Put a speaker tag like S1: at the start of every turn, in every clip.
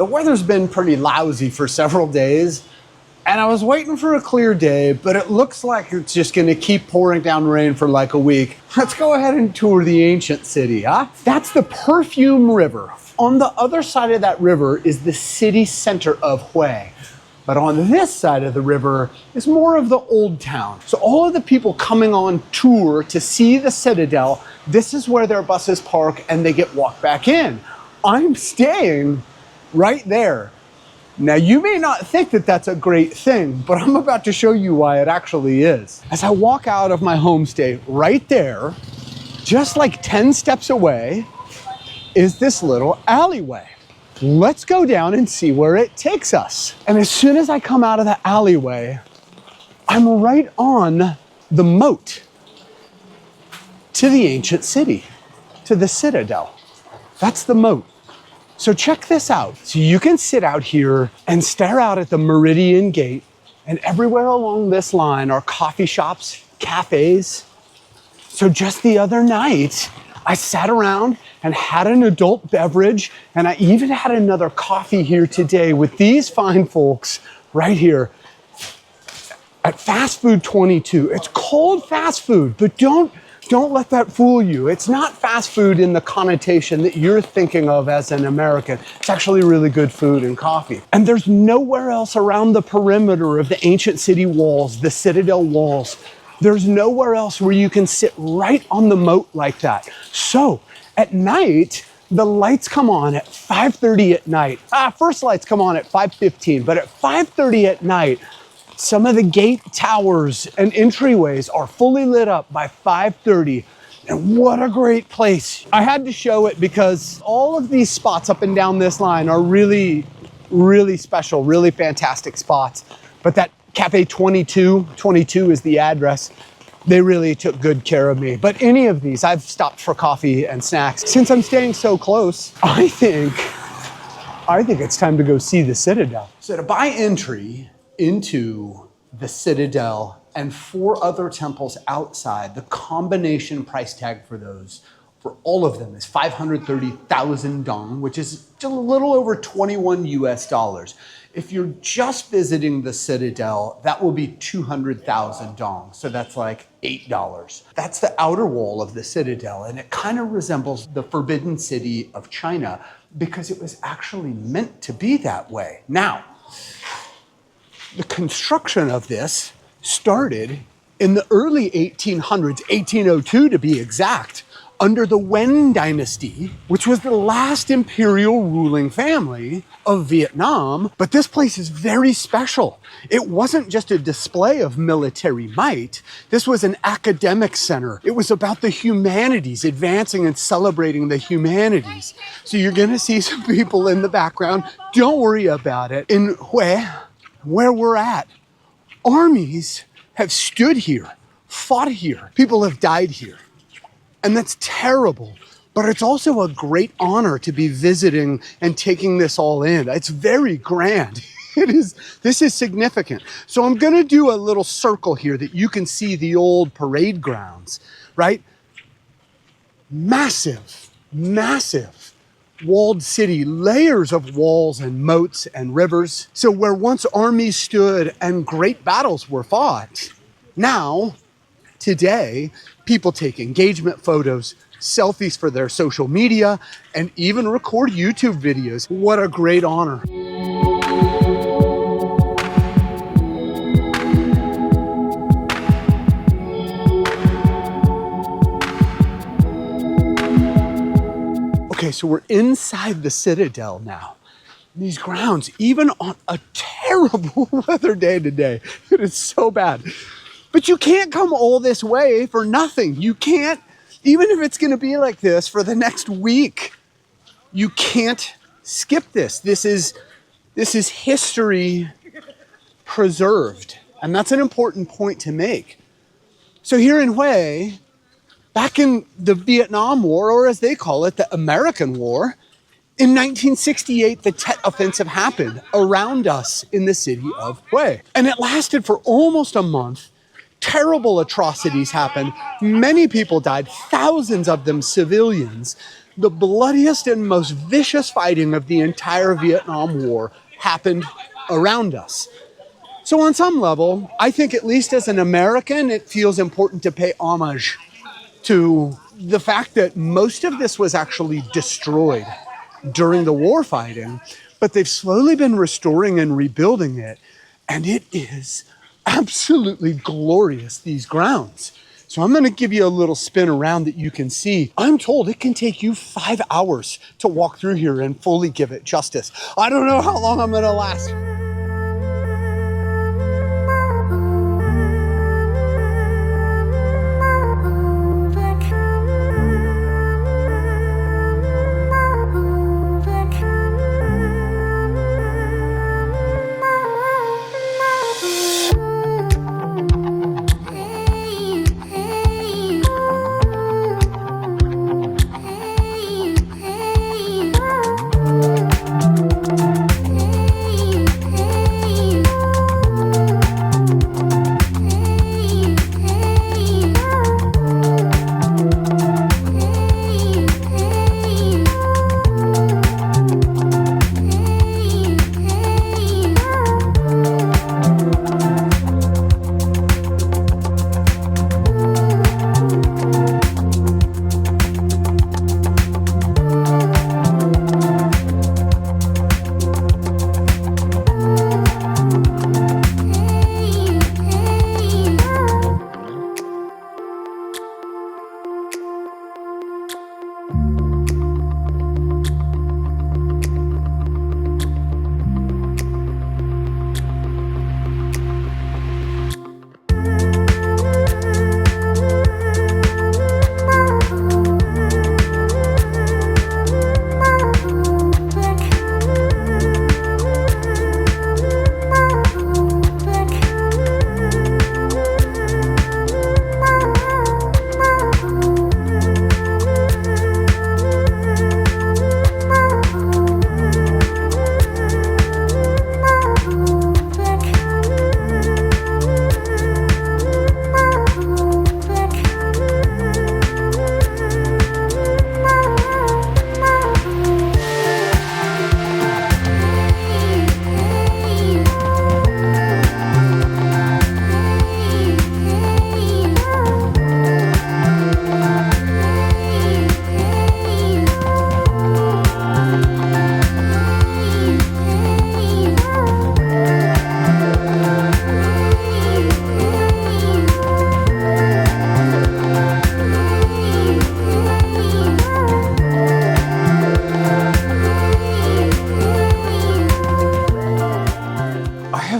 S1: The weather's been pretty lousy for several days, and I was waiting for a clear day, but it looks like it's just gonna keep pouring down rain for like a week. Let's go ahead and tour the ancient city, huh? That's the Perfume River. On the other side of that river is the city center of Hue. But on this side of the river is more of the old town. So all of the people coming on tour to see the Citadel, this is where their buses park and they get walked back in. I'm staying right there. Now, you may not think that that's a great thing, but I'm about to show you why it actually is. As I walk out of my homestay, right there, just like 10 steps away, is this little alleyway. Let's go down and see where it takes us. And as soon as I come out of the alleyway, I'm right on the moat to the ancient city, to the Citadel. That's the moat. So check this out. So you can sit out here and stare out at the Meridian Gate, and everywhere along this line are coffee shops, cafes. So just the other night, I sat around and had an adult beverage, and I even had another coffee here today with these fine folks right here at Fast Food 22. It's called fast food, but don't let that fool you. It's not fast food in the connotation that you're thinking of as an American. It's actually really good food and coffee. And there's nowhere else around the perimeter of the ancient city walls, the Citadel walls. There's nowhere else where you can sit right on the moat like that. So at night, the lights come on at 5:30 at night. First lights come on at 5:15, but at 5:30 at night, some of the gate towers and entryways are fully lit up by 5:30. And what a great place. I had to show it because all of these spots up and down this line are really, really special, really fantastic spots. But that Cafe 22 is the address. They really took good care of me. But any of these, I've stopped for coffee and snacks. Since I'm staying so close, I think it's time to go see the Citadel. So to buy entry into the Citadel and 4 other temples outside, the combination price tag for those, for all of them, is 530,000 dong, which is a little over 21 US dollars. If you're just visiting the Citadel, that will be 200,000 dong. So that's like $8. That's the outer wall of the Citadel, and it kind of resembles the Forbidden City of China because it was actually meant to be that way. Now, the construction of this started in the early 1800s, 1802 to be exact, under the Wen Dynasty, which was the last imperial ruling family of Vietnam. But this place is very special. It wasn't just a display of military might. This was an academic center. It was about the humanities, advancing and celebrating the humanities. So you're gonna see some people in the background. Don't worry about it. In Hue, where we're at, armies have stood here, fought here. People have died here. And that's terrible, but it's also a great honor to be visiting and taking this all in. It's very grand. This is significant. So I'm gonna do a little circle here that you can see the old parade grounds, right? Massive, massive walled city, layers of walls and moats and rivers. So where once armies stood and great battles were fought, now, today, people take engagement photos, selfies for their social media, and even record YouTube videos. What a great honor. Okay, so we're inside the Citadel now. These grounds, even on a terrible weather day today, it is so bad. But you can't come all this way for nothing. You can't, even if it's gonna be like this for the next week, you can't skip this. This is history preserved. And that's an important point to make. So here in Hue, back in the Vietnam War, or as they call it, the American War, in 1968, the Tet Offensive happened around us in the city of Hue. And it lasted for almost a month. Terrible atrocities happened. Many people died, thousands of them civilians. the bloodiest and most vicious fighting of the entire Vietnam War happened around us. So on some level, I think at least as an American, it feels important to pay homage to the fact that most of this was actually destroyed during the war fighting, but they've slowly been restoring and rebuilding it. And it is absolutely glorious, these grounds. So I'm gonna give you a little spin around that you can see. I'm told it can take you 5 hours to walk through here and fully give it justice. I don't know how long I'm gonna last.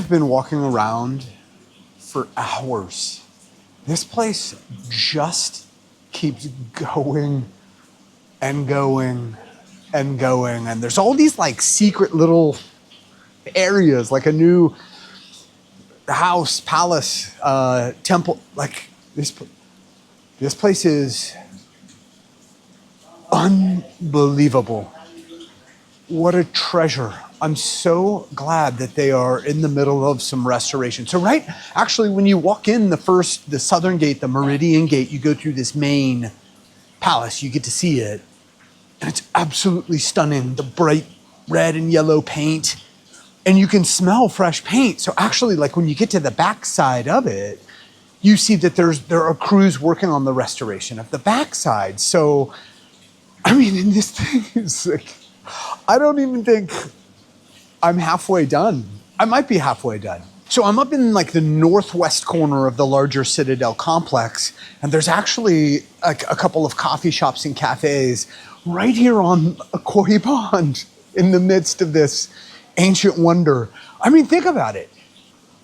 S1: Been walking around for hours. This place just keeps going and going and going. And there's all these like secret little areas, like a new house, palace, temple. Like this place is unbelievable. What a treasure. I'm so glad that they are in the middle of some restoration. So actually when you walk in the southern gate, the Meridian gate, you go through this main palace, you get to see it. And it's absolutely stunning. The bright red and yellow paint, and you can smell fresh paint. So actually like when you get to the backside of it, you see that there are crews working on the restoration of the backside. So, I mean, and this thing is like, I don't even think I'm halfway done. I might be halfway done. So I'm up in like the northwest corner of the larger Citadel complex, and there's actually a couple of coffee shops and cafes right here on a koi pond in the midst of this ancient wonder. I mean, think about it.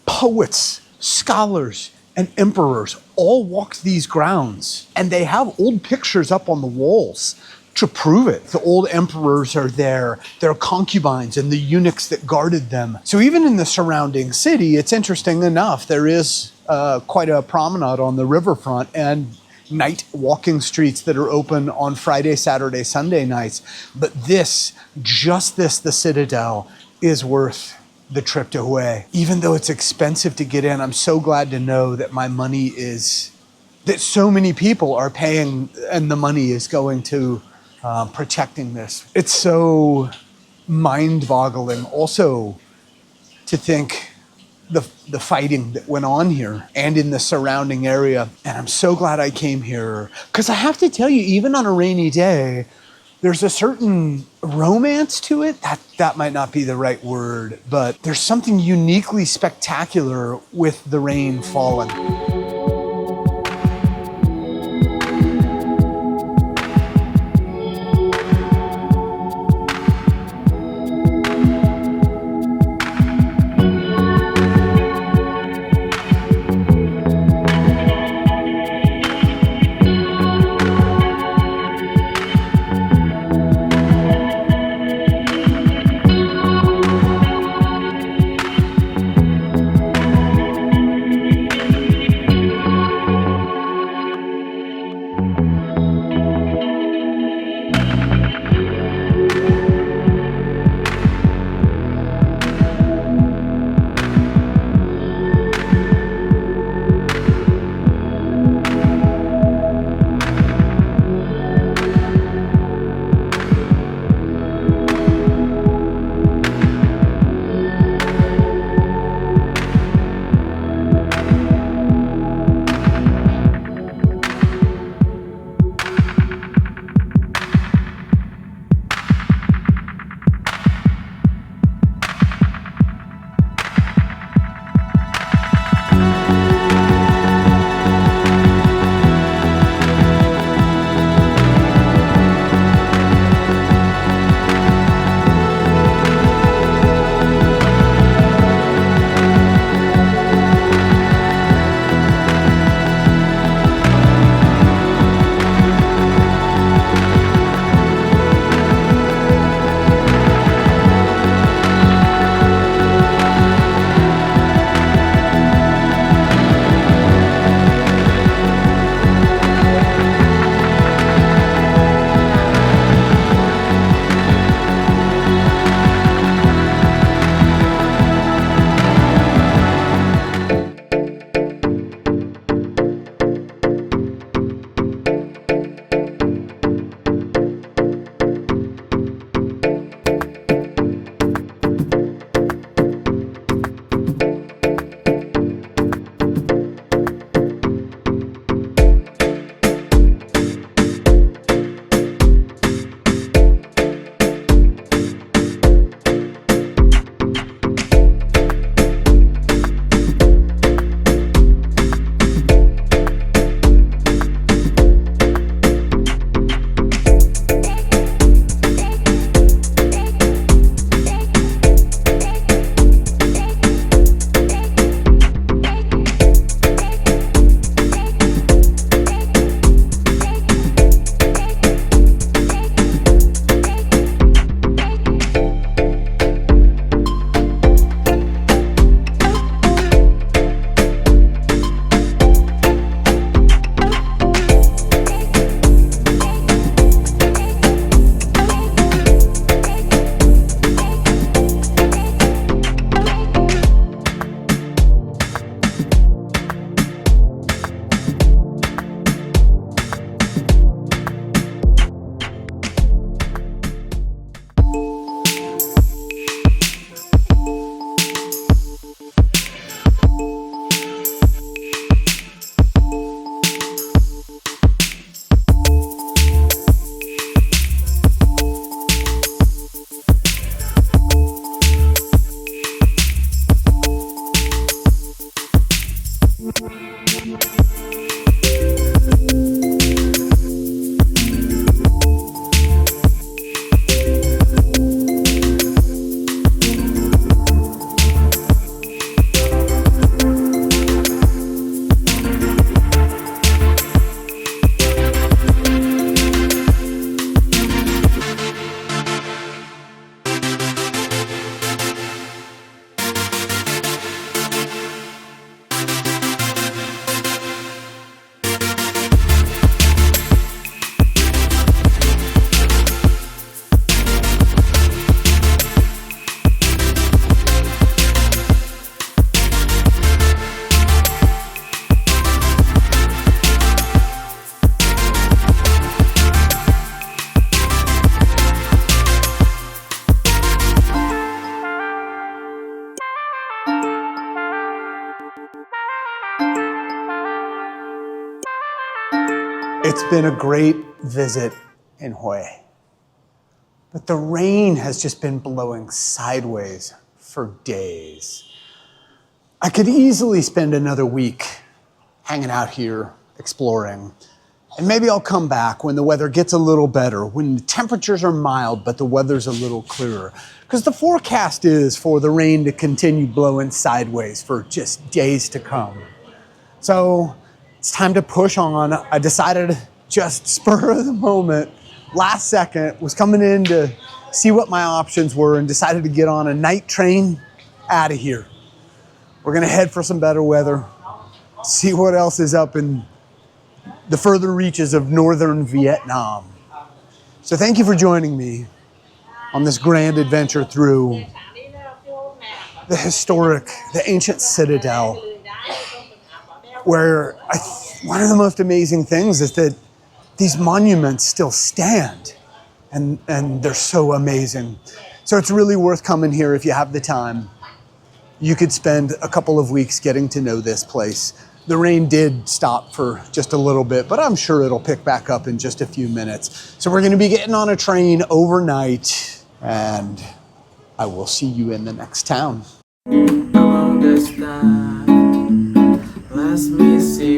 S1: Poets, scholars, and emperors all walked these grounds, and they have old pictures up on the walls to prove it. The old emperors are there, their concubines and the eunuchs that guarded them. So even in the surrounding city, it's interesting enough, there is quite a promenade on the riverfront and night walking streets that are open on Friday, Saturday, Sunday nights. But the Citadel is worth the trip to Hue. Even though it's expensive to get in, I'm so glad to know that that so many people are paying and the money is going to protecting this. It's so mind-boggling also to think the fighting that went on here and in the surrounding area. And I'm so glad I came here, because I have to tell you, even on a rainy day, there's a certain romance to it. That might not be the right word, but there's something uniquely spectacular with the rain falling. It's been a great visit in Hue, but the rain has just been blowing sideways for days. I could easily spend another week hanging out here, exploring, and maybe I'll come back when the weather gets a little better, when the temperatures are mild, but the weather's a little clearer. Because the forecast is for the rain to continue blowing sideways for just days to come. So it's time to push on. I decided just spur of the moment, last second, was coming in to see what my options were and decided to get on a night train out of here. We're gonna head for some better weather, see what else is up in the further reaches of northern Vietnam. So thank you for joining me on this grand adventure through the historic, the ancient Citadel, where one of the most amazing things is that these monuments still stand, and they're so amazing. So it's really worth coming here if you have the time. You could spend a couple of weeks getting to know this place. The rain did stop for just a little bit, but I'm sure it'll pick back up in just a few minutes. So we're gonna be getting on a train overnight, and I will see you in the next town.
S2: Let me see